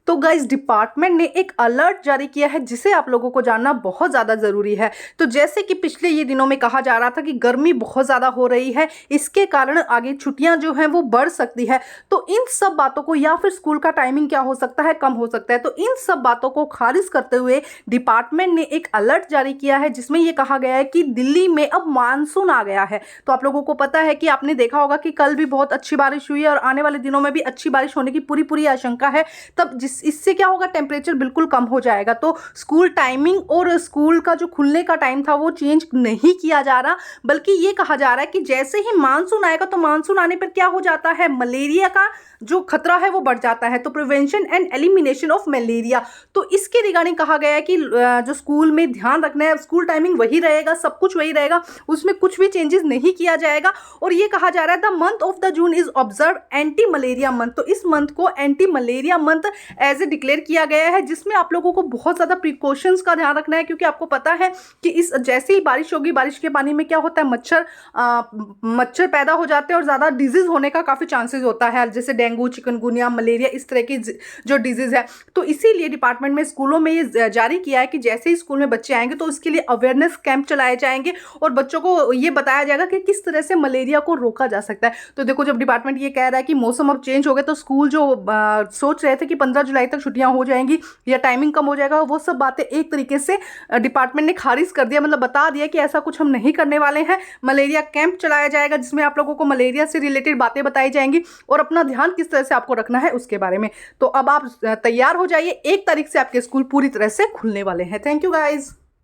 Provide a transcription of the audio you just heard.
तो guys department ने एक अलर्ट जारी किया है जिसे आप लोगों को जानना बहुत ज़्यादा ज़रूरी है। तो जैसे कि पिछले ये दिनों में कहा जा रहा था कि गर्मी बहुत ज़्यादा हो रही है, इसके कारण आगे छुट्टियां जो हैं वो बढ़ सकती है। तो इन सब बातों को या फिर स्कूल का टाइमिंग क्या हो सकता है, कम हो सकता है, तो इन सब बातों को खारिज करते हुए डिपार्टमेंट ने एक अलर्ट जारी किया है जिसमें ये कहा गया है कि दिल्ली में अब मानसून आ गया है। तो आप लोगों को पता है कि आपने देखा होगा कि कल भी बहुत अच्छी बारिश हुई है और आने वाले दिनों में भी अच्छी बारिश होने की पूरी आशंका है। तब इससे क्या होगा, टेम्परेचर बिल्कुल कम हो जाएगा। तो स्कूल टाइमिंग और स्कूल का जो खुलने का टाइम था वो चेंज नहीं किया जा रहा, बल्कि ये कहा जा रहा है कि जैसे ही मानसून आएगा तो मानसून आने पर क्या हो जाता है, मलेरिया का जो खतरा है वो बढ़ जाता है। तो prevention and elimination of malaria, तो इसके रिगार्डिंग कहा गया है कि जो स्कूल में ध्यान रखना है, स्कूल टाइमिंग वही रहेगा, सब कुछ वही रहेगा, उसमें कुछ भी चेंजेस नहीं किया जाएगा। और ये कहा जा रहा है the month of the June is observe anti malaria month. तो इस मंथ को anti malaria month as a declare किया गया है, जिसमें आप लोगों को बहुत ज़्यादा प्रिकॉशंस का ध्यान रखना है, क्योंकि आपको पता है कि इस जैसे ही बारिश होगी, बारिश के पानी में क्या होता है, मच्छर पैदा हो जाते हैं और ज़्यादा डिजीज़ होने का काफ़ी चांसेस होता है, जैसे डेंगू, चिकनगुनिया, मलेरिया, इस तरह की जो डिजीज़ है। तो इसीलिए डिपार्टमेंट में स्कूलों में ये जारी किया है कि जैसे ही स्कूल में बच्चे आएंगे तो उसके लिए अवेयरनेस कैंप चलाए जाएंगे और बच्चों को ये बताया जाएगा कि किस तरह से मलेरिया को रोका जा सकता है। तो देखो, जब डिपार्टमेंट ये कह रहा है कि मौसम अब चेंज हो गया, तो स्कूल जो सोच रहे थे कि 15 जुलाई तक छुट्टियां हो जाएंगी या टाइमिंग कम हो जाएगा, वो सब बातें एक तरीके से डिपार्टमेंट ने खारिज कर दिया, मतलब बता दिया कि ऐसा कुछ हम नहीं करने वाले हैं। मलेरिया कैंप चलाया जाएगा जिसमें आप लोगों को मलेरिया से रिलेटेड बातें बताई जाएंगी और अपना ध्यान किस तरह से आपको रखना है उसके बारे में। तो अब आप तैयार हो जाइए, 1 तारीख से आपके स्कूल पूरी तरह से खुलने वाले हैं। Thank you guys.